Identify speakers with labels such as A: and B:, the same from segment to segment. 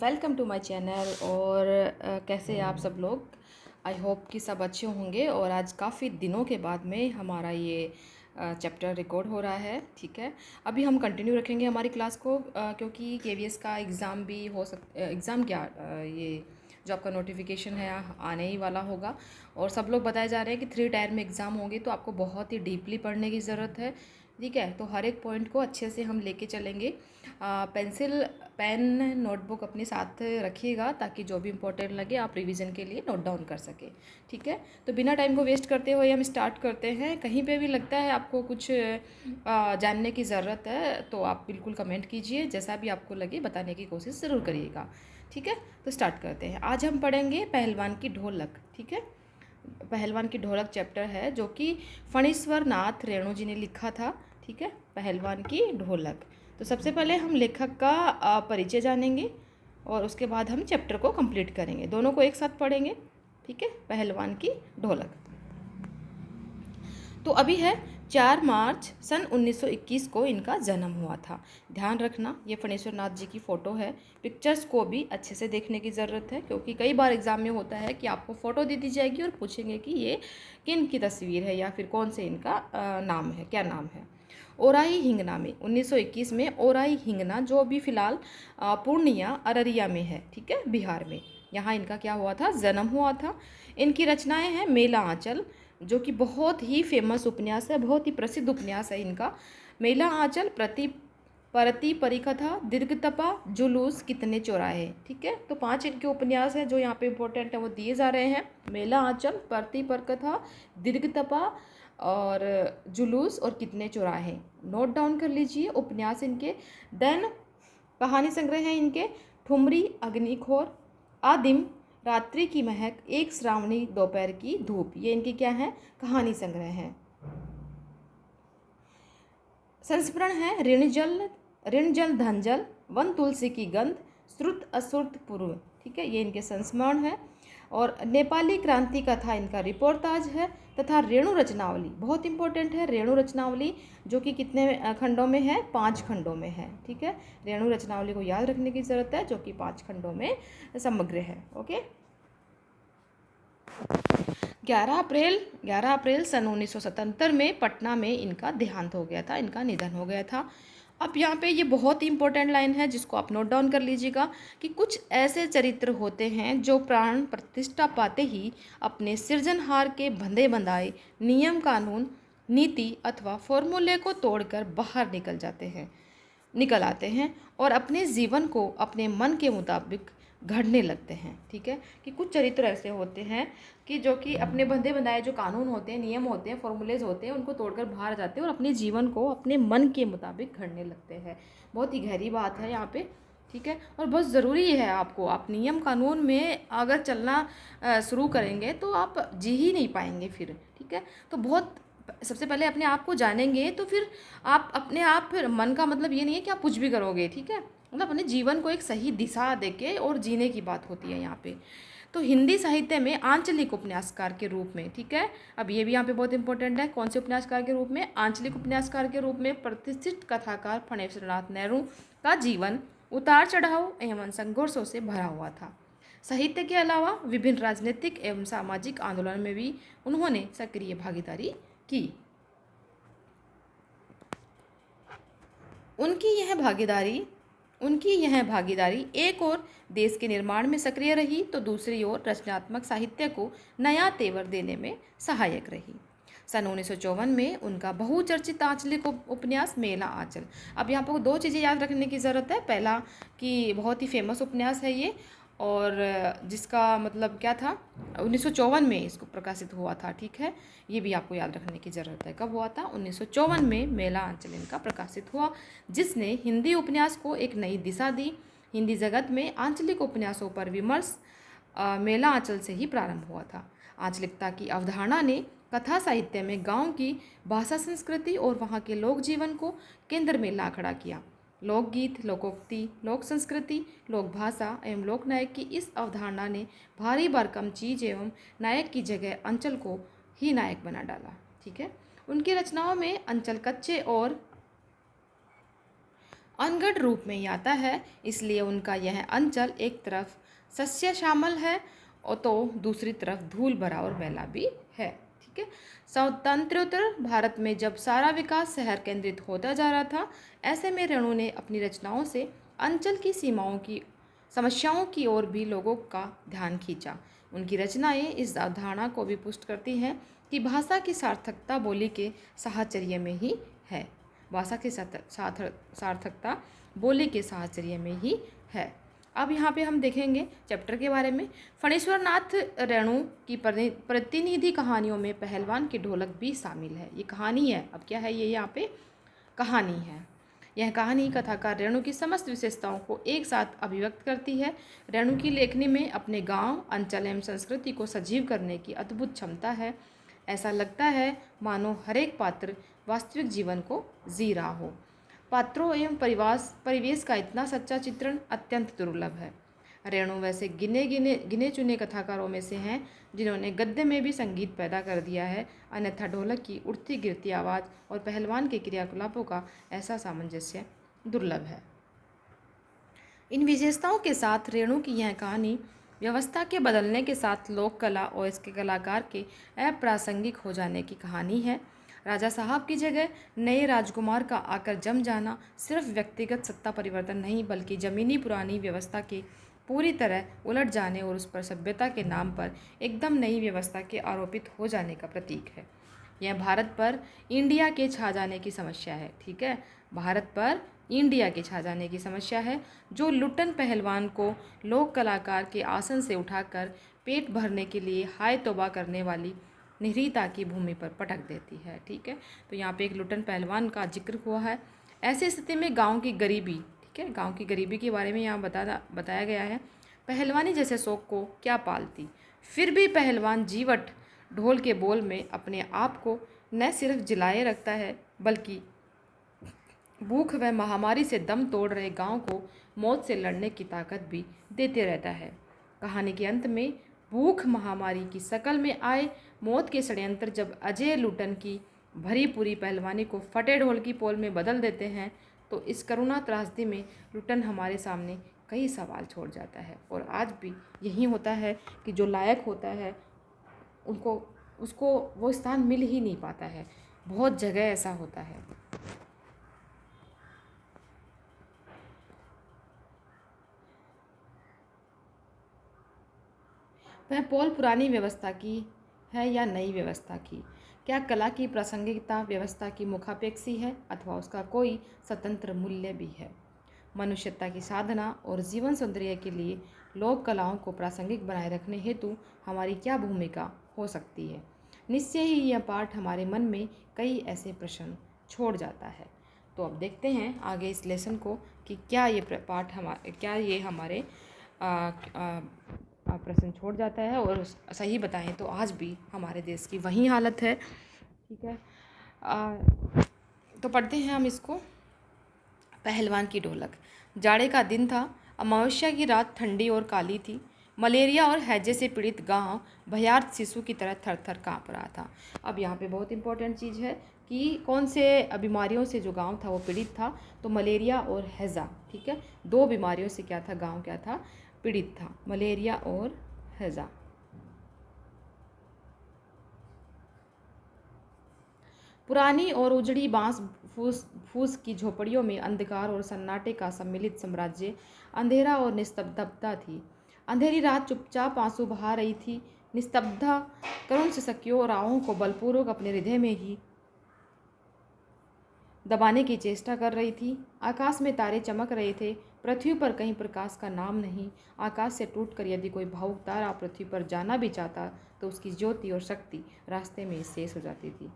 A: Welcome to my channel. और कैसे आप सब लोग। आई होप कि सब अच्छे होंगे। और आज काफ़ी दिनों के बाद में हमारा ये चैप्टर रिकॉर्ड हो रहा है। ठीक है, अभी हम कंटिन्यू रखेंगे हमारी क्लास को क्योंकि केवीएस का एग्ज़ाम भी हो एग्ज़ाम क्या ये जो आपका नोटिफिकेशन है आने ही वाला होगा। और सब लोग बताए जा रहे हैं कि 3 टायर में एग्ज़ाम होंगे, तो आपको बहुत ही डीपली पढ़ने की ज़रूरत है। ठीक है, तो हर एक पॉइंट को अच्छे से हम लेके चलेंगे। पेंसिल पेन नोटबुक अपने साथ रखिएगा ताकि जो भी इम्पोर्टेंट लगे आप रिवीजन के लिए नोट डाउन कर सकें। ठीक है, तो बिना टाइम को वेस्ट करते हुए हम स्टार्ट करते हैं। कहीं पे भी लगता है आपको कुछ जानने की ज़रूरत है तो आप बिल्कुल कमेंट कीजिए, जैसा भी आपको लगे बताने की कोशिश ज़रूर करिएगा। ठीक है, तो स्टार्ट करते हैं। आज हम पढ़ेंगे पहलवान की ढोलक। ठीक है, पहलवान की ढोलक चैप्टर है जो कि फणीश्वर नाथ रेणु जी ने लिखा था। ठीक है, पहलवान की ढोलक। तो सबसे पहले हम लेखक का परिचय जानेंगे और उसके बाद हम चैप्टर को कंप्लीट करेंगे। दोनों को एक साथ पढ़ेंगे। ठीक है, पहलवान की ढोलक। तो अभी है 4 मार्च सन 1921 को इनका जन्म हुआ था। ध्यान रखना ये फणीश्वर नाथ जी की फ़ोटो है। पिक्चर्स को भी अच्छे से देखने की ज़रूरत है क्योंकि कई बार एग्ज़ाम में होता है कि आपको फ़ोटो दे दी जाएगी और पूछेंगे कि ये किन की तस्वीर है या फिर कौन से इनका नाम है, क्या नाम है। ओराई हिंगना में 1921 में ओराई हिंगना जो अभी फ़िलहाल पूर्णिया अररिया में है। ठीक है, बिहार में। यहाँ इनका क्या हुआ था, जन्म हुआ था। इनकी रचनाएं हैं मेला आंचल जो कि बहुत ही फेमस उपन्यास है, बहुत ही प्रसिद्ध उपन्यास है इनका। मेला आंचल, परति परिकथा, दीर्घतपा, जुलूस, कितने चौराहे। ठीक है, तो 5 इनके उपन्यास हैं जो यहाँ पे इम्पोर्टेंट है वो दिए जा रहे हैं। मेला आंचल, परति परिकथा, दीर्घतपा और जुलूस और कितने चौराहे। नोट डाउन कर लीजिए उपन्यास इनके। देन कहानी संग्रह है इनके ठुमरी, अग्निखोर, आदिम, रात्रि की महक, एक श्रावणी दोपहर की धूप। ये इनकी क्या है, कहानी संग्रह है। संस्मरण है ऋण जल धन जल, वन तुलसी की गंध, श्रुत अश्रुत पूर्व। ठीक है, ये इनके संस्मरण है। और नेपाली क्रांति कथा इनका रिपोर्टाज है। तथा रेणु रचनावली बहुत इंपॉर्टेंट है। रेणु रचनावली जो कि कितने खंडों में है, 5 खंडों में है। ठीक है, रेणु रचनावली को याद रखने की जरूरत है जो कि 5 खंडों में समग्र है। ओके, 11 अप्रैल सन 1977 में पटना में इनका देहांत हो गया था, इनका निधन हो गया था। अब यहाँ पे ये बहुत ही इंपॉर्टेंट लाइन है जिसको आप नोट डाउन कर लीजिएगा कि कुछ ऐसे चरित्र होते हैं जो प्राण प्रतिष्ठा पाते ही अपने सृजनहार के बंधे बंधाए नियम कानून नीति अथवा फॉर्मूले को तोड़कर बाहर निकल आते हैं और अपने जीवन को अपने मन के मुताबिक घड़ने लगते हैं। ठीक है, कि कुछ चरित्र ऐसे होते हैं कि जो कि अपने बंधे बंधाए जो कानून होते हैं, नियम होते हैं, फॉर्मूलेज होते हैं, उनको तोड़कर बाहर जाते हैं और अपने जीवन को अपने मन के मुताबिक घड़ने लगते हैं। बहुत ही गहरी बात है यहाँ पे। ठीक है, और बहुत ज़रूरी है आपको, आप नियम कानून में अगर चलना शुरू करेंगे तो आप जी ही नहीं पाएंगे फिर। ठीक है, तो बहुत सबसे पहले अपने आप को जानेंगे तो फिर आप अपने आप, फिर मन का मतलब ये नहीं है कि आप कुछ भी करोगे। ठीक है, मतलब अपने जीवन को एक सही दिशा देके और जीने की बात होती है यहाँ पे। तो हिंदी साहित्य में आंचलिक उपन्यासकार के रूप में, ठीक है, अब ये भी यहाँ पे बहुत इंपॉर्टेंट है, कौन से उपन्यासकार के रूप में, आंचलिक उपन्यासकार के रूप में प्रतिष्ठित कथाकार फणीश्वर नाथ नेहरू का जीवन उतार चढ़ाव एवं संघर्षों से भरा हुआ था। साहित्य के अलावा विभिन्न राजनीतिक एवं सामाजिक आंदोलन में भी उन्होंने सक्रिय भागीदारी की। उनकी यह भागीदारी एक और देश के निर्माण में सक्रिय रही तो दूसरी ओर रचनात्मक साहित्य को नया तेवर देने में सहायक रही। सन 1954 में उनका बहुचर्चित आंचलिक उपन्यास मेला आंचल। अब यहाँ पर 2 चीज़ें याद रखने की ज़रूरत है। पहला कि बहुत ही फेमस उपन्यास है ये, और जिसका मतलब क्या था, 1954 में इसको प्रकाशित हुआ था। ठीक है, ये भी आपको याद रखने की ज़रूरत है। कब हुआ था, 1954 में मेला आंचल इनका प्रकाशित हुआ, जिसने हिंदी उपन्यास को एक नई दिशा दी। हिंदी जगत में आंचलिक उपन्यासों पर विमर्श मेला आंचल से ही प्रारंभ हुआ था। आंचलिकता की अवधारणा ने कथा साहित्य में गांव की भाषा संस्कृति और वहाँ के लोक जीवन को केंद्र में ला खड़ा किया। लोकगीत, लोकोक्ति, लोक संस्कृति, लोक भाषा एवं लोक नायक की इस अवधारणा ने भारी भरकम चीज एवं नायक की जगह अंचल को ही नायक बना डाला। ठीक है, उनकी रचनाओं में अंचल कच्चे और अनगढ़ रूप में ही आता है, इसलिए उनका यह अंचल एक तरफ सस्य श्यामल है और तो दूसरी तरफ धूल भरा और मैला भी है। ठीक है। स्वतंत्रोत्तर भारत में जब सारा विकास शहर केंद्रित होता जा रहा था, ऐसे में रेणु ने अपनी रचनाओं से अंचल की सीमाओं की समस्याओं की ओर भी लोगों का ध्यान खींचा। उनकी रचनाएं इस अवधारणा को भी पुष्ट करती हैं कि भाषा की सार्थकता बोली के साहचर्य में ही है। भाषा की सार्थकता बोली के साहचर्य में ही है। अब यहाँ पे हम देखेंगे चैप्टर के बारे में। फणीश्वर नाथ रेणु की प्रतिनिधि कहानियों में पहलवान की ढोलक भी शामिल है। ये कहानी है, अब क्या है, ये यहाँ पे कहानी है। यह कहानी कथाकार रेणु की समस्त विशेषताओं को एक साथ अभिव्यक्त करती है। रेणु की लेखनी में अपने गांव, अंचल एवं संस्कृति को सजीव करने की अद्भुत क्षमता है। ऐसा लगता है मानो हर एक पात्र वास्तविक जीवन को जी रहा हो। पात्रों एवं परिवेश का इतना सच्चा चित्रण अत्यंत दुर्लभ है। रेणु वैसे गिने चुने कथाकारों में से हैं जिन्होंने गद्य में भी संगीत पैदा कर दिया है, अन्यथा ढोलक की उठती गिरती आवाज़ और पहलवान के क्रियाकलापों का ऐसा सामंजस्य दुर्लभ है। इन विशेषताओं के साथ रेणु की यह कहानी व्यवस्था के बदलने के साथ लोक कला और इसके कलाकार के अप्रासंगिक हो जाने की कहानी है। राजा साहब की जगह नए राजकुमार का आकर जम जाना सिर्फ व्यक्तिगत सत्ता परिवर्तन नहीं, बल्कि जमीनी पुरानी व्यवस्था के पूरी तरह उलट जाने और उस पर सभ्यता के नाम पर एकदम नई व्यवस्था के आरोपित हो जाने का प्रतीक है। यह भारत पर इंडिया के छा जाने की समस्या है। ठीक है, भारत पर इंडिया के छा जाने की समस्या है, जो लुट्टन पहलवान को लोक कलाकार के आसन से उठाकर पेट भरने के लिए हाय तौबा करने वाली निरीता की भूमि पर पटक देती है। ठीक है, तो यहाँ पे एक लुट्टन पहलवान का जिक्र हुआ है। ऐसी स्थिति में गांव की गरीबी, ठीक है, गांव की गरीबी के बारे में यहाँ बताया गया है। पहलवानी जैसे शौक को क्या पालती, फिर भी पहलवान जीवट ढोल के बोल में अपने आप को न सिर्फ जिलाए रखता है, बल्कि भूख व महामारी से दम तोड़ रहे गांव को मौत से लड़ने की ताकत भी देते रहता है। कहानी के अंत में भूख महामारी की शकल में आए मौत के षड्यंत्र जब अजय लुटन की भरी पूरी पहलवानी को फटे ढोल की पोल में बदल देते हैं, तो इस करुणा त्रासदी में लुटन हमारे सामने कई सवाल छोड़ जाता है। और आज भी यही होता है कि जो लायक होता है उसको वो स्थान मिल ही नहीं पाता है। बहुत जगह ऐसा होता है। वह पोल पुरानी व्यवस्था की है या नई व्यवस्था की? क्या कला की प्रासंगिकता व्यवस्था की मुखापेक्षी है अथवा उसका कोई स्वतंत्र मूल्य भी है? मनुष्यता की साधना और जीवन सौंदर्य के लिए लोक कलाओं को प्रासंगिक बनाए रखने हेतु हमारी क्या भूमिका हो सकती है? निश्चय ही यह पाठ हमारे मन में कई ऐसे प्रश्न छोड़ जाता है। तो अब देखते हैं आगे इस लेसन को कि क्या ये हमारे प्रश्न छोड़ जाता है। और सही बताएं तो आज भी हमारे देश की वही हालत है। ठीक है, तो पढ़ते हैं हम इसको। पहलवान की ढोलक। जाड़े का दिन था, अमावस्या की रात ठंडी और काली थी। मलेरिया और हैजे से पीड़ित गांव भयार्त शिशु की तरह थर थर काँप रहा था। अब यहाँ पे बहुत इंपॉर्टेंट चीज़ है कि कौन से बीमारियों से जो गांव था वो पीड़ित था। तो मलेरिया और हैजा, ठीक है, दो बीमारियों से क्या था, गांव क्या था, पीड़ित था, मलेरिया और हैजा। पुरानी और उजड़ी बांस फूस की झोपड़ियों में अंधकार और सन्नाटे का सम्मिलित साम्राज्य, अंधेरा और निस्तब्धता थी। अंधेरी रात चुपचाप आंसू बहा रही थी। निस्तब्धता करुण सिसकियों और राहों को बलपूर्वक अपने हृदय में ही दबाने की चेष्टा कर रही थी। आकाश में तारे चमक रहे थे। पृथ्वी पर कहीं प्रकाश का नाम नहीं। आकाश से टूटकर यदि कोई भावुक तारा पृथ्वी पर जाना भी चाहता तो उसकी ज्योति और शक्ति रास्ते में शेष हो जाती थी।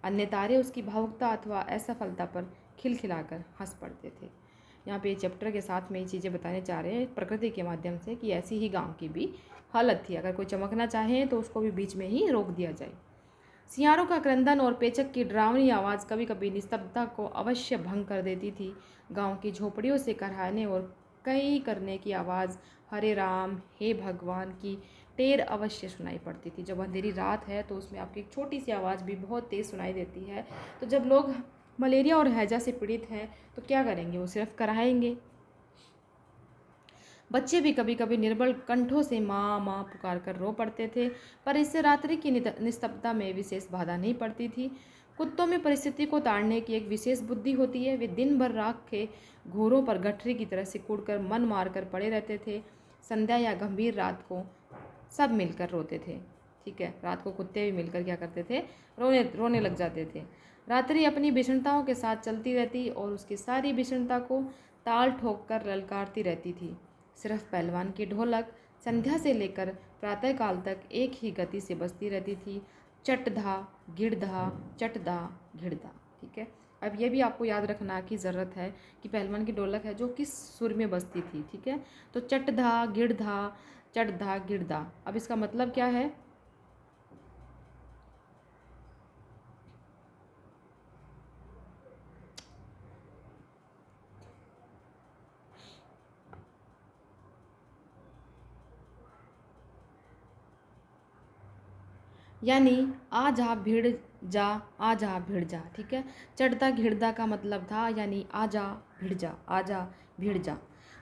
A: अन्य तारे उसकी भावुकता अथवा असफलता पर खिलखिलाकर हंस पड़ते थे। यहाँ पे चैप्टर के साथ में ये चीज़ें बताने चाह रहे हैं प्रकृति के माध्यम से कि ऐसी ही गांव की भी हालत थी। अगर कोई चमकना चाहे तो उसको भी बीच में ही रोक दिया जाए। सियारों का क्रंदन और पेचक की डरावनी आवाज़ कभी कभी निस्तब्धता को अवश्य भंग कर देती थी। गांव की झोपड़ियों से कराहने और कई करने की आवाज़, हरे राम हे भगवान की टेर अवश्य सुनाई पड़ती थी। जब अंधेरी रात है तो उसमें आपकी एक छोटी सी आवाज़ भी बहुत तेज़ सुनाई देती है। तो जब लोग मलेरिया और हैजा से पीड़ित है तो क्या करेंगे, वो सिर्फ कराएंगे। बच्चे भी कभी कभी निर्बल कंठों से माँ माँ पुकार कर रो पड़ते थे, पर इससे रात्रि की निस्तब्धता में विशेष बाधा नहीं पड़ती थी। कुत्तों में परिस्थिति को ताड़ने की एक विशेष बुद्धि होती है। वे दिन भर राख के घूरों पर गठरी की तरह सिकुड़कर मन मारकर पड़े रहते थे। संध्या या गंभीर रात को सब मिलकर रोते थे। ठीक है, रात को कुत्ते भी मिलकर क्या करते थे, रोने रोने लग जाते थे। रात्रि अपनी विषमताओं के साथ चलती रहती और उसकी सारी विषमता को ताल ठोक कर ललकारती रहती थी। सिर्फ पहलवान की ढोलक संध्या से लेकर प्रातःकाल तक एक ही गति से बजती रहती थी, चटधा गिड़धा चटधा घिड़धा। ठीक है, अब ये भी आपको याद रखना की ज़रूरत है कि पहलवान की ढोलक है जो किस सुर में बजती थी। ठीक है, तो चटधा गिड़धा चटधा गिड़धा। अब इसका मतलब क्या है, यानी आ जा भिड़ जा, आ जा भिड़ जा। ठीक है, चढ़ता घिड़दा का मतलब था यानी आ जा भिड़ जा, आ जा भिड़ जा।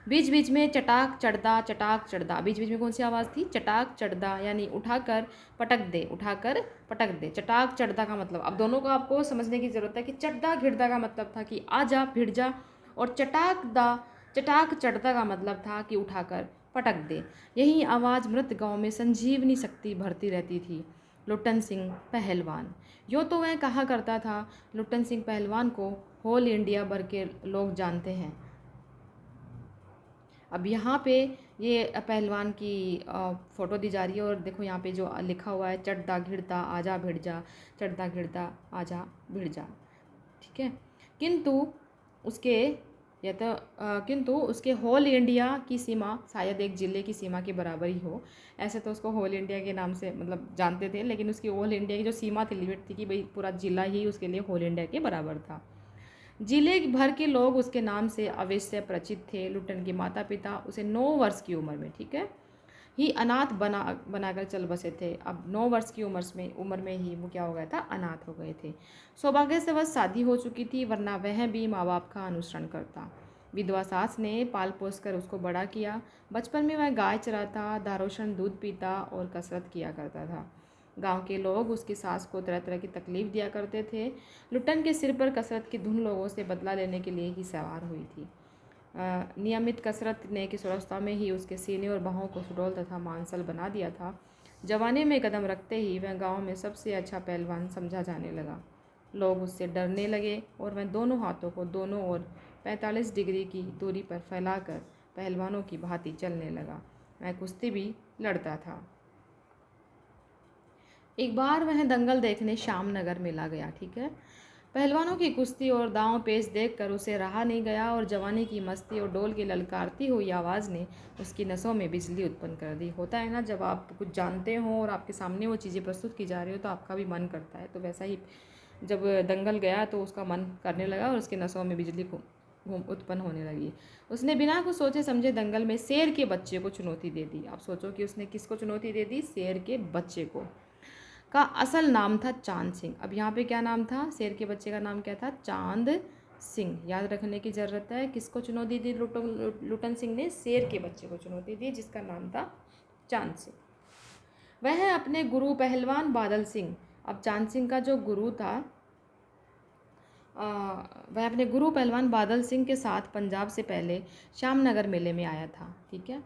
A: बीच बीच में चटाक चढ़दा चटाक चढ़दा, बीच बीच में कौन सी आवाज़ थी, चटाक चढ़दा, यानी उठाकर पटक दे, उठाकर पटक दे। चटाक चढ़दा का मतलब, अब दोनों को आपको समझने की ज़रूरत है कि चढ़दा घिड़दा का मतलब था कि आ जा भिड़ जा, और चटाक चढ़दा का मतलब था कि उठाकर पटक दे। यही आवाज़ मृत गाँव में संजीवनी शक्ति भरती रहती थी। लुट्टन सिंह पहलवान, यूँ तो वह कहा करता था, लुट्टन सिंह पहलवान को होल इंडिया भर के लोग जानते हैं। अब यहाँ पे ये पहलवान की फ़ोटो दी जा रही है और देखो यहाँ पे जो लिखा हुआ है, चढ़दा घिड़दा आजा भिड़ जा, चढ़दा घिड़दा आजा भिड़ जा। ठीक है, किंतु उसके किंतु उसके होल इंडिया की सीमा शायद एक ज़िले की सीमा के बराबर ही हो। ऐसे तो उसको होल इंडिया के नाम से मतलब जानते थे, लेकिन उसकी होल इंडिया की जो सीमा थी, लिमिट थी कि भाई पूरा ज़िला ही उसके लिए होल इंडिया के बराबर था। जिले भर के लोग उसके नाम से अवश्य परिचित थे। लुट्टन के माता पिता उसे 9 वर्ष की उम्र में, ठीक है, ही अनाथ बनाकर चल बसे थे। अब 9 वर्ष की उम्र में ही वो क्या हो गया था, अनाथ हो गए थे। सौभाग्य से वह शादी हो चुकी थी, वरना वह भी माँ बाप का अनुसरण करता। विधवा सास ने पाल पोस कर उसको बड़ा किया। बचपन में वह गाय चराता, दारोशन दूध पीता और कसरत किया करता था। गांव के लोग उसकी सास को तरह तरह की तकलीफ दिया करते थे। लुट्टन के सिर पर कसरत की धुन लोगों से बदला लेने के लिए ही सवार हुई थी। नियमित कसरत ने किशोरावस्था में ही उसके सीने और बाहों को सुडौल तथा मांसल बना दिया था। जवानी में कदम रखते ही वह गांव में सबसे अच्छा पहलवान समझा जाने लगा। लोग उससे डरने लगे और वह दोनों हाथों को दोनों ओर 45 डिग्री की दूरी पर फैलाकर पहलवानों की भांति चलने लगा। वह कुश्ती भी लड़ता था। एक बार वह दंगल देखने श्यामनगर मेला गया। ठीक है, पहलवानों की कुश्ती और दांव पेच देखकर उसे रहा नहीं गया और जवानी की मस्ती और डोल की ललकारती हुई आवाज़ ने उसकी नसों में बिजली उत्पन्न कर दी। होता है ना, जब आप कुछ जानते हो और आपके सामने वो चीज़ें प्रस्तुत की जा रही हो तो आपका भी मन करता है। तो वैसा ही जब दंगल गया तो उसका मन करने लगा और उसकी नसों में बिजली उत्पन्न होने लगी। उसने बिना कुछ सोचे समझे दंगल में शेर के बच्चे को चुनौती दे दी। आप सोचो कि उसने किसको चुनौती दे दी, शेर के बच्चे को। का असल नाम था चांद सिंह। अब यहाँ पे क्या नाम था, शेर के बच्चे का नाम क्या था, चांद सिंह। याद रखने की ज़रूरत है, किसको चुनौती दी, लुट्टन सिंह ने शेर के बच्चे को चुनौती दी जिसका नाम था चांद सिंह। वह अपने गुरु पहलवान बादल सिंह, अब चांद सिंह का जो गुरु था वह अपने गुरु पहलवान बादल सिंह के साथ पंजाब से पहले श्यामनगर मेले में आया था। ठीक है,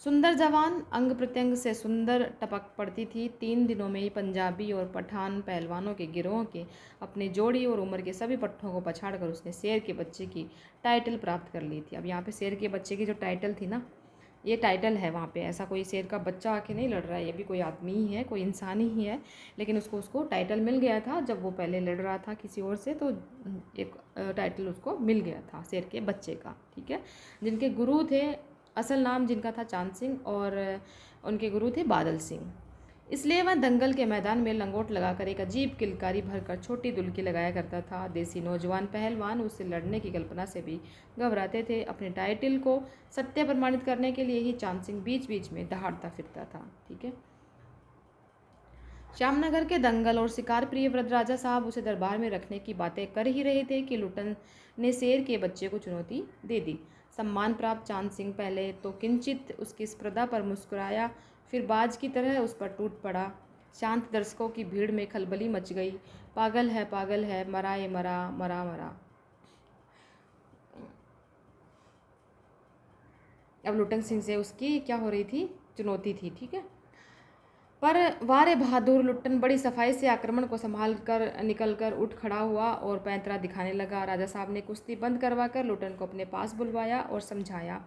A: सुंदर जवान, अंग प्रत्यंग से सुंदर टपक पड़ती थी। 3 दिनों में ही पंजाबी और पठान पहलवानों के गिरोह के अपने जोड़ी और उम्र के सभी पट्टों को पछाड़कर उसने शेर के बच्चे की टाइटल प्राप्त कर ली थी। अब यहाँ पे शेर के बच्चे की जो टाइटल थी ना, ये टाइटल है वहाँ पे, ऐसा कोई शेर का बच्चा आके नहीं लड़ रहा है, ये भी कोई आदमी ही है, कोई इंसान ही है, लेकिन उसको टाइटल मिल गया था जब वो पहले लड़ रहा था किसी और से, तो एक टाइटल उसको मिल गया था शेर के बच्चे का। ठीक है, जिनके गुरु थे, असल नाम जिनका था चांद सिंह और उनके गुरु थे बादल सिंह। इसलिए वह दंगल के मैदान में लंगोट लगाकर एक अजीब किलकारी भरकर छोटी दुल्की लगाया करता था। देसी नौजवान पहलवान उससे लड़ने की कल्पना से भी घबराते थे। अपने टाइटल को सत्य प्रमाणित करने के लिए ही चांद सिंह बीच बीच में दहाड़ता फिरता था। ठीक है, श्यामनगर के दंगल और शिकार प्रिय वृद्ध राजा साहब उसे दरबार में रखने की बातें कर ही रहे थे कि लुटन ने शेर के बच्चे को चुनौती दे दी। सम्मान प्राप्त चांद सिंह पहले तो किंचित उसकी स्पर्धा पर मुस्कुराया, फिर बाज की तरह उस पर टूट पड़ा। शांत दर्शकों की भीड़ में खलबली मच गई। पागल है, मरा ये मरा, मरा मरा। अब लुटन सिंह से उसकी क्या हो रही थी, चुनौती थी। ठीक है, पर वारे बहादुर लुट्टन बड़ी सफाई से आक्रमण को संभाल कर निकल कर उठ खड़ा हुआ और पैंतरा दिखाने लगा। राजा साहब ने कुश्ती बंद करवा कर लुट्टन को अपने पास बुलवाया और समझाया।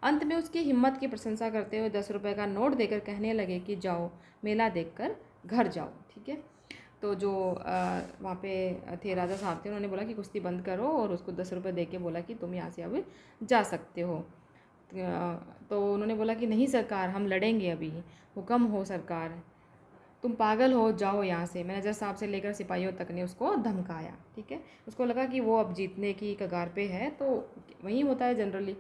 A: अंत में उसकी हिम्मत की प्रशंसा करते हुए 10 रुपये का नोट देकर कहने लगे कि जाओ मेला देखकर घर जाओ। ठीक है, तो जो वहाँ पे थे राजा साहब थे, उन्होंने बोला कि कुश्ती बंद करो और उसको 10 रुपये दे के बोला कि तुम यहाँ से अब जा सकते हो। तो उन्होंने बोला कि नहीं सरकार, हम लड़ेंगे, अभी हुक्म हो सरकार, तुम पागल हो, जाओ यहाँ से। मैनेजर साहब से लेकर सिपाहियों तक ने उसको धमकाया। ठीक है, उसको लगा कि वो अब जीतने की कगार पे है, तो वही होता है जनरली।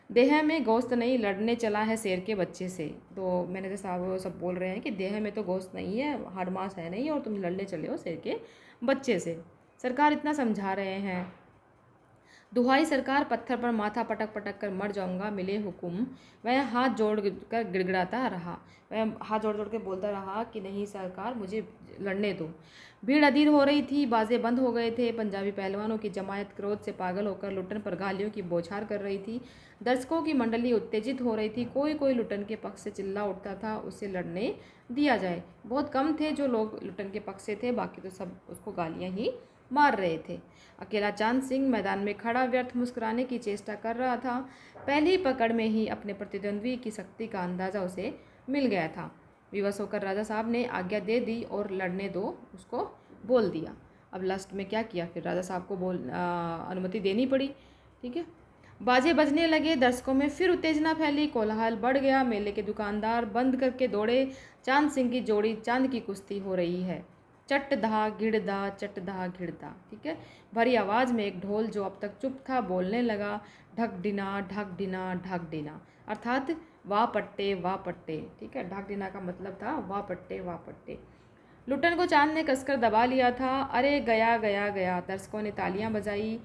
A: देह में गोश्त नहीं, लड़ने चला है शेर के बच्चे से। तो मैनेजर साहब सब बोल रहे हैं कि देह में तो गोश्त नहीं है, हाड़ मांस है नहीं, और तुम लड़ने चले हो शेर के बच्चे से। सरकार इतना समझा रहे हैं। दुहाई सरकार, पत्थर पर माथा पटक पटक कर मर जाऊंगा, मिले हुकुम। वह हाथ जोड़ कर गिड़गिड़ाता रहा। वह हाथ जोड़ जोड़ के बोलता रहा कि नहीं सरकार, मुझे लड़ने दो। भीड़ अधीर हो रही थी, बाजे बंद हो गए थे। पंजाबी पहलवानों की जमायत क्रोध से पागल होकर लुट्टन पर गालियों की बौछार कर रही थी। दर्शकों की मंडली उत्तेजित हो रही थी। कोई कोई लुट्टन के पक्ष से चिल्ला उठता था उसे लड़ने दिया जाए। बहुत कम थे जो लोग लुट्टन के पक्ष से थे, बाकी तो सब उसको गालियाँ ही मार रहे थे। अकेला चांद सिंह मैदान में खड़ा व्यर्थ मुस्कुराने की चेष्टा कर रहा था। पहली पकड़ में ही अपने प्रतिद्वंद्वी की शक्ति का अंदाज़ा उसे मिल गया था। विवश होकर राजा साहब ने आज्ञा दे दी और लड़ने दो उसको बोल दिया। अब लास्ट में क्या किया, फिर राजा साहब को अनुमति देनी पड़ी। ठीक है, बाजे बजने लगे, दर्शकों में फिर उत्तेजना फैली, कोलाहल बढ़ गया। मेले के दुकानदार बंद करके दौड़े। चांद सिंह की जोड़ी चांद की कुश्ती हो रही है। चट धा गिड़ धा, चट धा गिड़ धा। ठीक है, भरी आवाज़ में एक ढोल जो अब तक चुप था बोलने लगा, ढक डिना ढक डिना ढक डिना, अर्थात वाह पट्टे वाह पट्टे। ठीक है, ढक डिना का मतलब था वाह पट्टे वाह पट्टे। लुट्टन को चांद ने कसकर दबा लिया था। अरे गया गया गया, दर्शकों ने तालियां बजाई।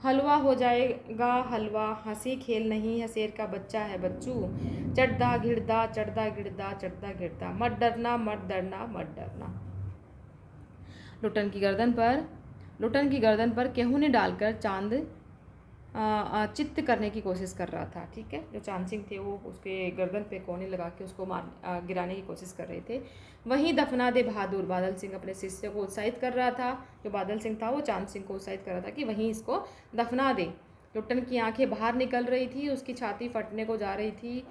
A: हलवा हो जाएगा हलवा, हंसी खेल नहीं है, शेर का बच्चा है बच्चू। चढ़दा घिड़दा चढ़दा गिड़दा चढ़दा गिड़दा, मत डरना मत डरना मत डरना। लुट्टन की गर्दन पर केहूने डालकर चांद चित्त करने की कोशिश कर रहा था। ठीक है, जो चांद सिंह थे वो उसके गर्दन पे कोने लगा के उसको गिराने की कोशिश कर रहे थे। वहीं दफना दे बहादुर बादल सिंह अपने शिष्य को उत्साहित कर रहा था। जो बादल सिंह था वो चांद सिंह को उत्साहित कर रहा था कि वहीं इसको दफना दे। लुट्टन की आंखें बाहर निकल रही थी, उसकी छाती फटने को जा रही थी।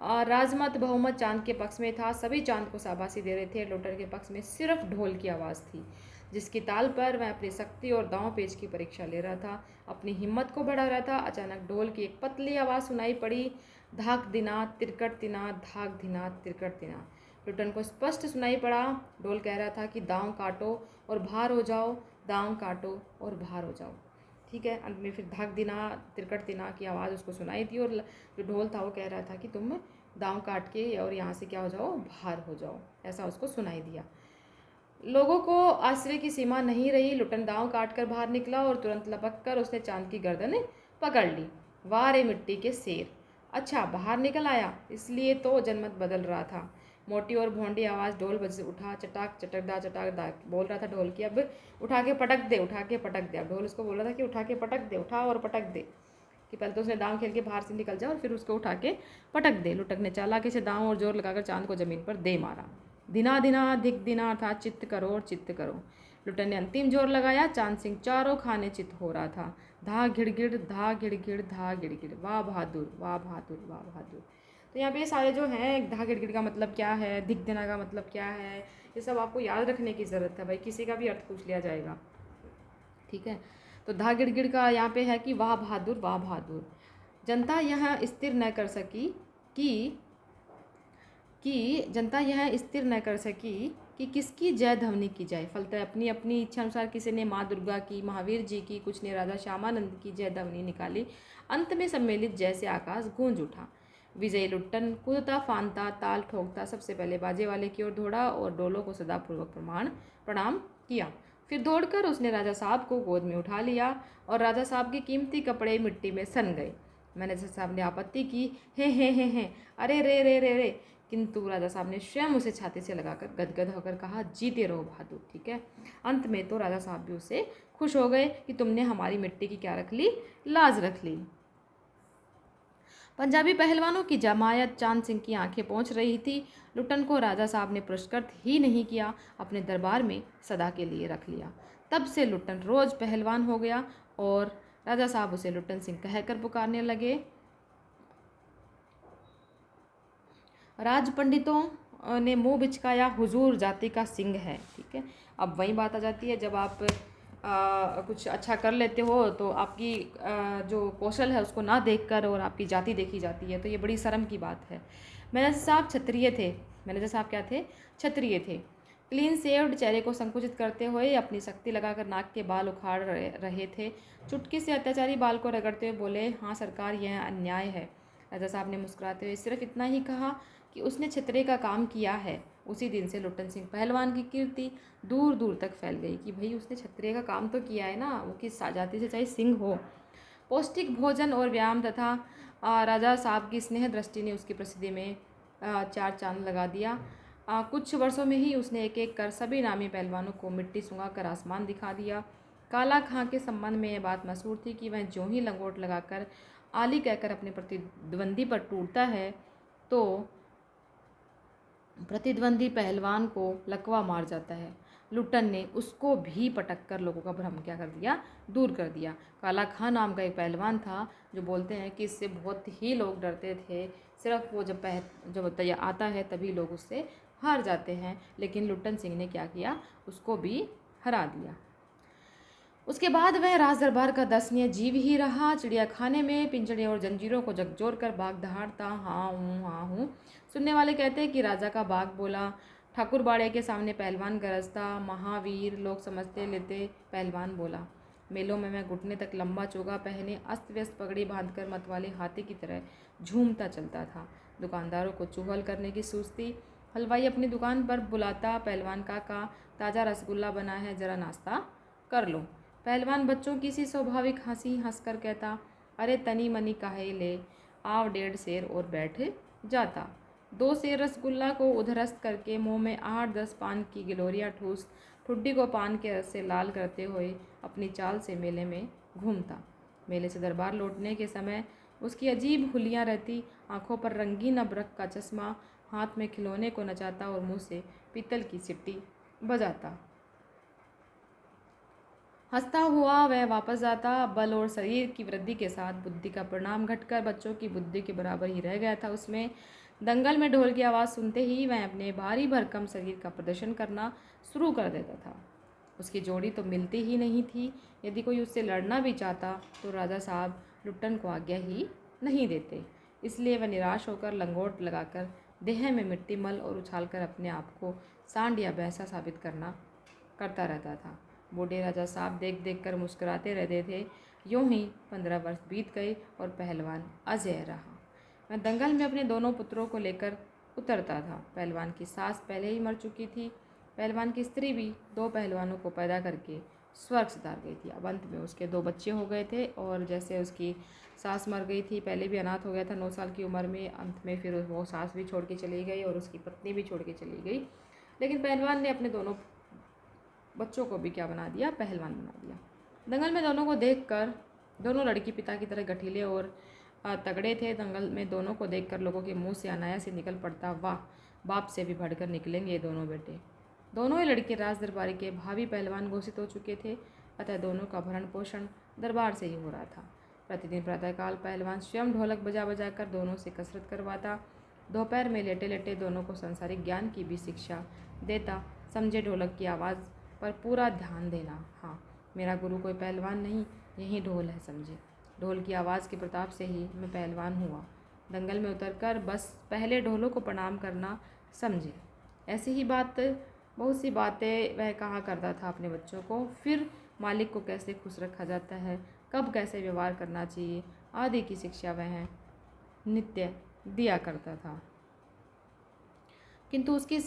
A: राजमत बहुमत चांद के पक्ष में था। सभी चांद को शाबाशी दे रहे थे। लुट्टन के पक्ष में सिर्फ ढोल की आवाज़ थी, जिसकी ताल पर वह अपनी शक्ति और दांव पेच की परीक्षा ले रहा था, अपनी हिम्मत को बढ़ा रहा था। अचानक ढोल की एक पतली आवाज़ सुनाई पड़ी, धाक दिना तिरकट तिना, धाक दिना तिरकट तिना। लुट्टन को स्पष्ट सुनाई पड़ा। ढोल कह रहा था कि दांव काटो और बाहर हो जाओ, दांव काटो और बाहर हो जाओ। ठीक है, अंत में फिर धाक दिना तिरकट तिना की आवाज़ उसको सुनाई थी, और जो ढोल था वो कह रहा था कि तुम दांव काट के और यहाँ से क्या हो जाओ, बाहर हो जाओ, ऐसा उसको सुनाई दिया। लोगों को आश्चर्य की सीमा नहीं रही। लुट्टन दांव काट कर बाहर निकला और तुरंत लपक कर उसने चांद की गर्दन पकड़ ली। वाह रे मिट्टी के शेर, अच्छा बाहर निकल आया, इसलिए तो जनमत बदल रहा था। मोटी और भोंडी आवाज़ ढोल बज उठा, चटाक चटक दा बोल रहा था ढोल की, अब उठा के पटक दे, उठा के पटक दे। अब ढोल उसको बोल रहा था कि उठा के पटक दे, उठा और पटक दे। कि पहले तो उसने दांव खेल के बाहर से निकल जाए और फिर उसको उठा के पटक दे। लुटक ने चालाकी से दांव और जोर लगाकर चांद को जमीन पर दे मारा। दिना दिना धिक दिना था, चित्त करो और चित्त करो। लुटन ने अंतिम जोर लगाया। चांद सिंह चारों खाने चित्त हो रहा था। धा गिड़गिड़ धा गिड़गिड़ धा गिड़गिड़, वाह बहादुर वाह बहादुर वाह बहादुर। तो यहाँ पे ये सारे जो हैं, धा गिड़गिड़ का मतलब क्या है, धिक दिना का मतलब क्या है, ये सब आपको याद रखने की ज़रूरत है भाई, किसी का भी अर्थ पूछ लिया जाएगा। ठीक है, तो धा गिड़गिड़ का यहाँ पे है कि वाह बहादुर वाह बहादुर। जनता यह स्थिर न कर सकी कि किसकी जय ध्वनि की जाए। फलतः अपनी अपनी इच्छा अनुसार किसी ने माँ दुर्गा की, महावीर जी की, कुछ ने राजा श्यामानंद की जय ध्वनि निकाली। अंत में सम्मिलित जय से आकाश गूंज उठा। विजयी लुट्टन कूदता फांदता ताल ठोकता सबसे पहले बाजे वाले की ओर दौड़ा और डोलों को सदापूर्वक प्रणाम किया। फिर दौड़कर उसने राजा साहब को गोद में उठा लिया और राजा साहब के कीमती कपड़े मिट्टी में सन गए। मैनेजर साहब ने आपत्ति की, हे अरे रे रे रे रे, किंतु राजा साहब ने स्वयं उसे छाती से लगाकर गदगद होकर कहा, जीते रहो बहादुर। ठीक है। अंत में तो राजा साहब भी उससे खुश हो गए कि तुमने हमारी मिट्टी की क्या रख ली, लाज रख ली। पंजाबी पहलवानों की जमायत चांद सिंह की आंखें पहुंच रही थी। लुट्टन को राजा साहब ने पुरस्कृत ही नहीं किया, अपने दरबार में सदा के लिए रख लिया। तब से लुट्टन रोज पहलवान हो गया और राजा साहब उसे लुट्टन सिंह कहकर पुकारने लगे। राज पंडितों ने मुंह बिचकाया, हुजूर जाति का सिंह है। ठीक है। अब वही बात आ जाती है, जब आप कुछ अच्छा कर लेते हो तो आपकी जो कौशल है उसको ना देखकर और आपकी जाति देखी जाती है, तो ये बड़ी शर्म की बात है। मैनेजर साहब क्षत्रिय थे। मैनेजर साहब क्या थे? क्षत्रिय थे। क्लीन शेव्ड चेहरे को संकुचित करते हुए अपनी शक्ति लगाकर नाक के बाल उखाड़ रहे थे। चुटकी से अत्याचारी बाल को रगड़ते हुए बोले, हाँ सरकार, यह अन्याय है। राजा साहब ने मुस्कुराते हुए सिर्फ इतना ही कहा कि उसने क्षत्रिय का काम किया है। उसी दिन से लुट्टन सिंह पहलवान की कीर्ति दूर दूर तक फैल गई कि भाई उसने क्षत्रिय का काम तो किया है ना, वो किस जाति से चाहे सिंह हो। पौष्टिक भोजन और व्यायाम तथा राजा साहब की स्नेह दृष्टि ने उसकी प्रसिद्धि में चार चांद लगा दिया। कुछ वर्षों में ही उसने एक एक कर सभी नामी पहलवानों को मिट्टी सूंघा कर आसमान दिखा दिया। काला खां के संबंध में यह बात मशहूर थी कि वह ज्यों ही लंगोट लगाकर आली कहकर अपने प्रतिद्वंदी पर टूटता है तो प्रतिद्वंदी पहलवान को लकवा मार जाता है। लुट्टन ने उसको भी पटक कर लोगों का भ्रम क्या कर दिया, दूर कर दिया। काला खां नाम का एक पहलवान था जो बोलते हैं कि इससे बहुत ही लोग डरते थे। सिर्फ वो जब आता है तभी लोग उससे हार जाते हैं, लेकिन लुट्टन सिंह ने क्या किया, उसको भी हरा दिया। उसके बाद वह राज दरबार का दर्शनीय जीव ही रहा। चिड़िया खाने में पिंजड़े और जंजीरों को झकझोर कर बाघ दहाड़ता, हाँ हूँ हाँ हूँ। सुनने वाले कहते हैं कि राजा का बाघ बोला। ठाकुर बाड़े के सामने पहलवान गरजता, महावीर लोग समझते लेते पहलवान बोला। मेलों में मैं घुटने तक लंबा चोगा पहने अस्त व्यस्त पगड़ी बांधकर मतवाले हाथी की तरह झूमता चलता था। दुकानदारों को चुहल करने की सूझती। हलवाई अपनी दुकान पर बुलाता, पहलवान काका ताज़ा रसगुल्ला बना है, ज़रा नाश्ता कर लो। पहलवान बच्चों की सी स्वाभाविक हंसी हंसकर कहता, अरे तनी मनी काहे ले, आव 1.5 सेर और बैठ जाता। 2 सेर रसगुल्ला को उधरस्त करके मुंह में 8-10 पान की गिलोरियाँ ठूस ठुड्डी को पान के रस से लाल करते हुए अपनी चाल से मेले में घूमता। मेले से दरबार लौटने के समय उसकी अजीब हुलियाँ रहती। आंखों पर रंगीन अबरक का चश्मा, हाथ में खिलौने को नचाता और मुंह से पीतल की सिट्टी बजाता। हंसता हुआ वह वापस आता। बल और शरीर की वृद्धि के साथ बुद्धि का परिणाम घटकर बच्चों की बुद्धि के बराबर ही रह गया था। उसमें दंगल में ढोल की आवाज़ सुनते ही वह अपने भारी भरकम शरीर का प्रदर्शन करना शुरू कर देता था। उसकी जोड़ी तो मिलती ही नहीं थी। यदि कोई उससे लड़ना भी चाहता तो राजा साहब लुट्टन को आज्ञा ही नहीं देते। इसलिए वह निराश होकर लंगोट लगाकर देह में मिट्टी मल और उछालकर अपने आप को सांड या भैंसा साबित करता रहता था। बूढ़े राजा साहब देख देख कर मुस्कुराते रहते थे। यूं ही 15 वर्ष बीत गए और पहलवान अजय रहा। मैं दंगल में अपने दोनों पुत्रों को लेकर उतरता था। पहलवान की सास पहले ही मर चुकी थी। पहलवान की स्त्री भी 2 पहलवानों को पैदा करके स्वर्ग सिधार गई थी। अब अंत में उसके 2 बच्चे हो गए थे और जैसे उसकी सास मर गई थी, पहले भी अनाथ हो गया था 9 साल की उम्र में, अंत में फिर वो सास भी छोड़ के चली गई और उसकी पत्नी भी छोड़ के चली गई। लेकिन पहलवान ने अपने दोनों बच्चों को भी क्या बना दिया, पहलवान बना दिया। दंगल में दोनों को देखकर, दोनों लड़की पिता की तरह गठीले और तगड़े थे। दंगल में दोनों को देखकर लोगों के मुंह से अनायास ही निकल पड़ता, वाह, बाप से भी बढ़कर निकलेंगे ये दोनों बेटे। दोनों ही लड़के राज दरबारी के भावी पहलवान घोषित हो चुके थे, अतः दोनों का भरण पोषण दरबार से ही हो रहा था। प्रतिदिन प्रातःकाल पहलवान स्वयं ढोलक बजा बजा कर दोनों से कसरत करवाता। दोपहर में लेटे लेटे दोनों को सांसारिक ज्ञान की भी शिक्षा देता। समझे, ढोलक की आवाज़ पर पूरा ध्यान देना। हाँ, मेरा गुरु कोई पहलवान नहीं, यही ढोल है, समझे। ढोल की आवाज़ के प्रताप से ही मैं पहलवान हुआ। दंगल में उतरकर बस पहले ढोलों को प्रणाम करना, समझे। ऐसी ही बहुत सी बातें वह कहा करता था अपने बच्चों को। फिर मालिक को कैसे खुश रखा जाता है, कब कैसे व्यवहार करना चाहिए आदि की शिक्षा वह नित्य दिया करता था। किंतु उसकी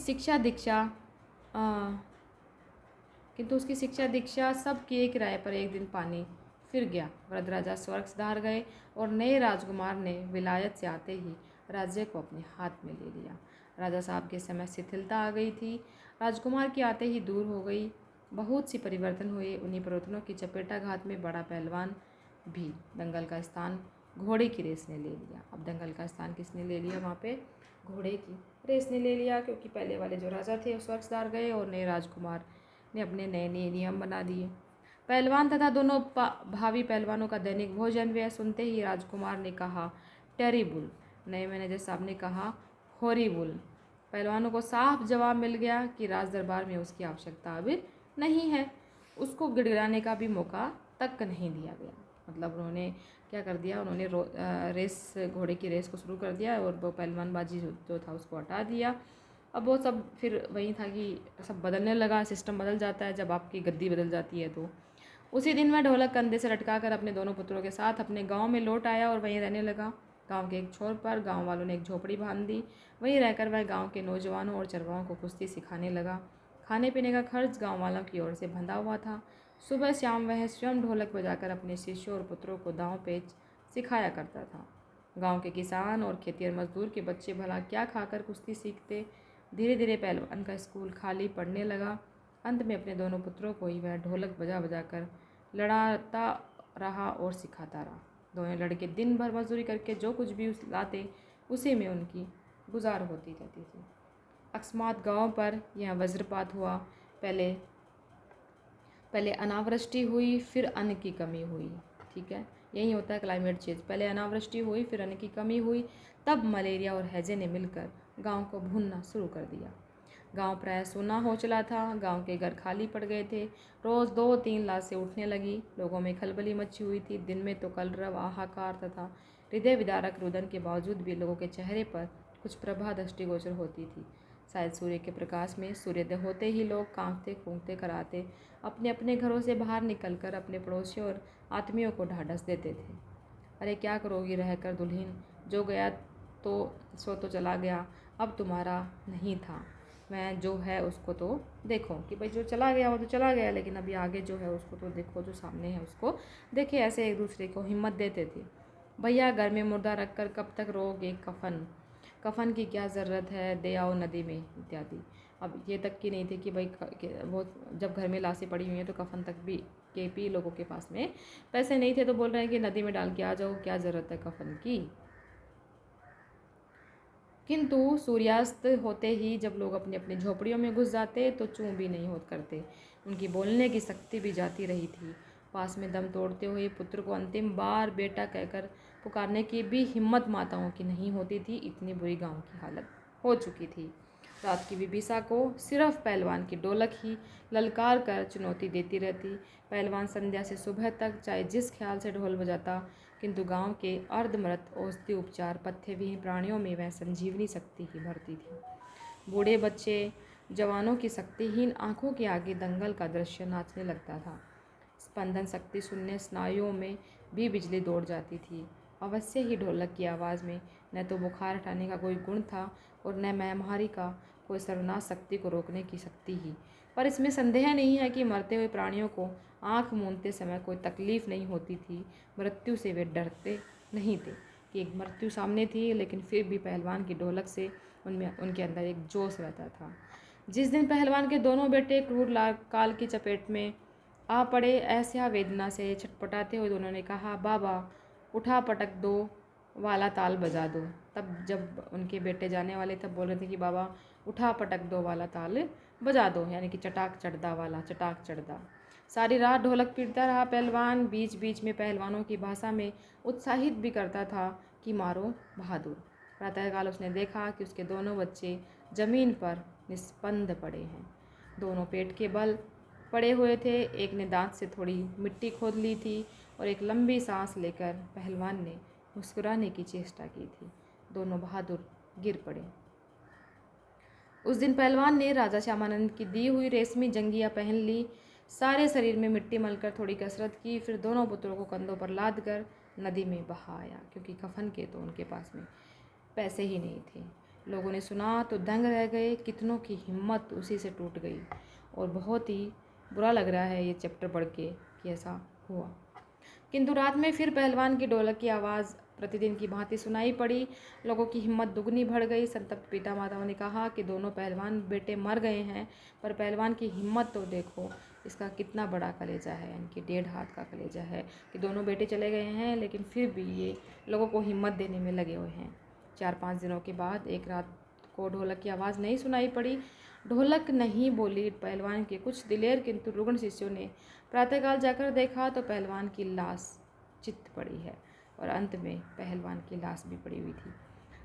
A: शिक्षा दीक्षा सब की एक राय पर एक दिन पानी फिर गया। वृद्ध राजा स्वर्ग सिधार गए और नए राजकुमार ने विलायत से आते ही राज्य को अपने हाथ में ले लिया। राजा साहब के समय शिथिलता आ गई थी। राजकुमार के आते ही दूर हो गई। बहुत सी परिवर्तन हुए। उन्हीं परिवर्तनों की चपेटाघात में बड़ा पहलवान भी दंगल का स्थान घोड़े की रेस ने ले लिया। अब दंगल का स्थान किसने ले लिया? वहाँ पे घोड़े की रेस ने ले लिया, क्योंकि पहले वाले जो राजा थे वो स्वर्ग सिधार गए और नए राजकुमार ने अपने नए नए नियम बना दिए। पहलवान तथा दोनों भावी पहलवानों का दैनिक भोजन व्यय सुनते ही राजकुमार ने कहा टेरिबल। नए मैनेजर साहब ने कहा हॉरिबल। पहलवानों को साफ जवाब मिल गया कि राज दरबार में उसकी आवश्यकता अब नहीं है। उसको गिड़गिड़ाने का भी मौका तक नहीं दिया गया। मतलब उन्होंने क्या कर दिया, उन्होंने रेस, घोड़े की रेस को शुरू कर दिया और वो पहलवानबाजी जो था उसको हटा दिया। अब वो सब फिर वही था कि सब बदलने लगा। सिस्टम बदल जाता है जब आपकी गद्दी बदल जाती है। तो उसी दिन वह ढोलक कंधे से लटका कर अपने दोनों पुत्रों के साथ अपने गांव में लौट आया और वहीं रहने लगा। गांव के एक छोर पर गांव वालों ने एक झोपड़ी बांध दी। वहीं रहकर वह गांव के नौजवानों और चरवाहों को कुश्ती सिखाने लगा। खाने पीने का खर्च गांव वालों की ओर से बंधा हुआ था। सुबह शाम वह स्वयं ढोलक बजाकर अपने शिष्यों और पुत्रों को दांव पेच सिखाया करता था। गांव के किसान और खेतिहर मजदूर के बच्चे भला क्या खाकर कुश्ती सीखते। धीरे धीरे पहलवान का स्कूल खाली पड़ने लगा। अंत में अपने दोनों पुत्रों को ही वह ढोलक बजा बजा कर लड़ाता रहा और सिखाता रहा। दोनों लड़के दिन भर मजदूरी करके जो कुछ भी लाते उसी में उनकी गुजार होती रहती थी। अकस्मात गांव पर यह वज्रपात हुआ। पहले पहले अनावृष्टि हुई, फिर अन्न की कमी हुई। ठीक है, यही होता है क्लाइमेट चेंज। पहले अनावृष्टि हुई, फिर अन्न की कमी हुई। तब मलेरिया और हैजे ने मिलकर गांव को भूनना शुरू कर दिया। गांव प्राय सूना हो चला था। गांव के घर खाली पड़ गए थे। रोज़ 2-3 लाशें उठने लगी। लोगों में खलबली मची हुई थी। दिन में तो कलरव, हाहाकार तथा हृदय विदारक रुदन के बावजूद भी लोगों के चेहरे पर कुछ प्रभा दृष्टिगोचर होती थी। शायद सूर्य के प्रकाश में सूर्योदय होते ही लोग कांपते कूदते कराते अपने अपने घरों से बाहर निकलकर अपने पड़ोसियों और आत्मियों को ढाढ़स देते थे। अरे क्या करोगी रहकर दुल्हन, जो गया तो सो तो चला गया, अब तुम्हारा नहीं था। मैं जो है उसको तो देखो, कि भाई जो चला गया वो तो चला गया, लेकिन अभी आगे जो है उसको तो देखो, जो सामने है उसको देखे। ऐसे एक दूसरे को हिम्मत देते थे। भैया घर में मुर्दा रख कर कब तक रोगे कफन, कफन की क्या ज़रूरत है, दे आओ नदी में इत्यादि। अब ये तक की नहीं थी कि भाई वो जब घर में लाशें पड़ी हुई हैं तो कफन तक भी लोगों के पास में पैसे नहीं थे, तो बोल रहे हैं कि नदी में डाल के आ जाओ, क्या ज़रूरत है कफन की। किंतु सूर्यास्त होते ही जब लोग अपनी अपनी झोपड़ियों में घुस जाते तो चूं भी नहीं होत करते। उनकी बोलने की शक्ति भी जाती रही थी। पास में दम तोड़ते हुए पुत्र को अंतिम बार बेटा कहकर पुकारने की भी हिम्मत माताओं की नहीं होती थी। इतनी बुरी गांव की हालत हो चुकी थी। रात की विभीषा को सिर्फ पहलवान की ढोलक ही ललकार कर चुनौती देती रहती। पहलवान संध्या से सुबह तक चाहे जिस ख्याल से ढोल बजाता, किंतु गांव के अर्धमृत औषधि उपचार पथ्य विहीन प्राणियों में वह संजीवनी शक्ति ही भरती थी। बूढ़े बच्चे जवानों की शक्तिहीन आंखों के आगे दंगल का दृश्य नाचने लगता था। स्पंदन शक्ति शून्य स्नायुओं में भी बिजली दौड़ जाती थी। अवश्य ही ढोलक की आवाज़ में न तो बुखार हटाने का कोई गुण था और न महामारी का कोई सर्वनाश शक्ति को रोकने की शक्ति ही। पर इसमें संदेह नहीं है कि मरते हुए प्राणियों को आंख मूंदते समय कोई तकलीफ नहीं होती थी। मृत्यु से वे डरते नहीं थे। कि एक मृत्यु सामने थी, लेकिन फिर भी पहलवान की ढोलक से उनके अंदर एक जोश रहता था। जिस दिन पहलवान के दोनों बेटे क्रूर काल की चपेट में आ पड़े, ऐसा वेदना से छटपटाते हुए दोनों ने कहा, बाबा उठा पटक दो वाला ताल बजा दो। तब जब उनके बेटे जाने वाले तब बोल रहे थे कि बाबा उठा पटक दो वाला ताल बजा दो, यानी कि चटाक चढ़दा वाला, चटाक चढ़दा। सारी रात ढोलक पीटता रहा पहलवान। बीच बीच में पहलवानों की भाषा में उत्साहित भी करता था कि मारो बहादुर। प्रातःकाल उसने देखा कि उसके दोनों बच्चे जमीन पर निस्पंद पड़े हैं। दोनों पेट के बल पड़े हुए थे। एक ने दांत से थोड़ी मिट्टी खोद ली थी और एक लंबी सांस लेकर पहलवान ने मुस्कुराने की चेष्टा की थी। दोनों बहादुर गिर पड़े। उस दिन पहलवान ने राजा श्यामानंद की दी हुई रेशमी जंगिया पहन ली। सारे शरीर में मिट्टी मलकर थोड़ी कसरत की, फिर दोनों पुत्रों को कंधों पर लाद कर नदी में बहा आया, क्योंकि कफन के तो उनके पास में पैसे ही नहीं थे। लोगों ने सुना तो दंग रह गए, कितनों की हिम्मत उसी से टूट गई। और बहुत ही बुरा लग रहा है ये चैप्टर पढ़ के कि ऐसा हुआ। किंतु रात में फिर पहलवान की ढोलक की आवाज़ प्रतिदिन की भांति सुनाई पड़ी। लोगों की हिम्मत दुगनी बढ़ गई। संतप्त पिता माताओं ने कहा कि दोनों पहलवान बेटे मर गए हैं, पर पहलवान की हिम्मत तो देखो, इसका कितना बड़ा कलेजा है, इनकी 1.5 हाथ का कलेजा है कि दोनों बेटे चले गए हैं लेकिन फिर भी ये लोगों को हिम्मत देने में लगे हुए हैं। 4-5 दिनों के बाद एक रात को ढोलक की आवाज़ नहीं सुनाई पड़ी। ढोलक नहीं बोली। पहलवान के कुछ दिलेर किंतु रुग्ण शिष्यों ने प्रातःकाल जाकर देखा तो पहलवान की लाश चित पड़ी है, और अंत में पहलवान की लाश भी पड़ी हुई थी।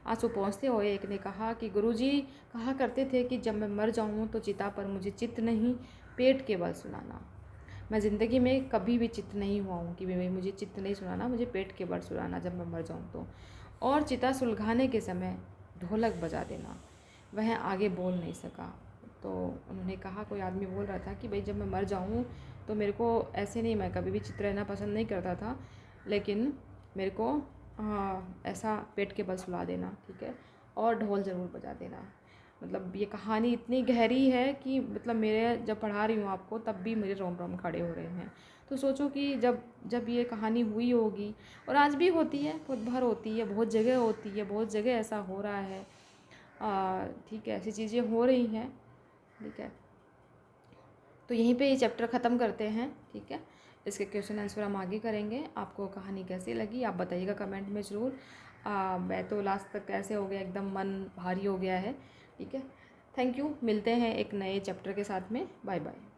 A: आंसू पहुँचते हुए एक ने कहा कि गुरुजी कहा करते थे कि जब मैं मर जाऊँ तो चिता पर मुझे चित्त नहीं, पेट के बल सुनाना। मैं ज़िंदगी में कभी भी चित्त नहीं हुआ हूँ कि मुझे चित्त नहीं सुनाना, मुझे पेट के बल सुनाना जब मैं मर जाऊँ तो। और चिता सुलगाने के समय ढोलक बजा देना। वह आगे बोल नहीं सका। तो उन्होंने कहा, कोई आदमी बोल रहा था कि भाई जब मैं मर जाऊँ तो मेरे को ऐसे नहीं, मैं कभी भी चित्त रहना पसंद नहीं करता था, लेकिन मेरे को ऐसा पेट के बल सुला देना, ठीक है, और ढोल ज़रूर बजा देना। मतलब ये कहानी इतनी गहरी है कि मतलब मेरे जब पढ़ा रही हूँ आपको तब भी मेरे रोम रोम खड़े हो रहे हैं। तो सोचो कि जब जब ये कहानी हुई होगी, और आज भी होती है, बहुत बार होती है, बहुत जगह होती है, बहुत जगह ऐसा हो रहा है। ठीक है, ऐसी चीज़ें हो रही हैं, ठीक है। तो यहीं पे ये चैप्टर ख़त्म करते हैं, ठीक है। इसके क्वेश्चन आंसर हम आगे करेंगे। आपको कहानी कैसी लगी आप बताइएगा कमेंट में ज़रूर। मैं तो लास्ट तक कैसे हो गया, एकदम मन भारी हो गया है, ठीक है। Thank you. मिलते हैं एक नए चैप्टर के साथ में। Bye bye.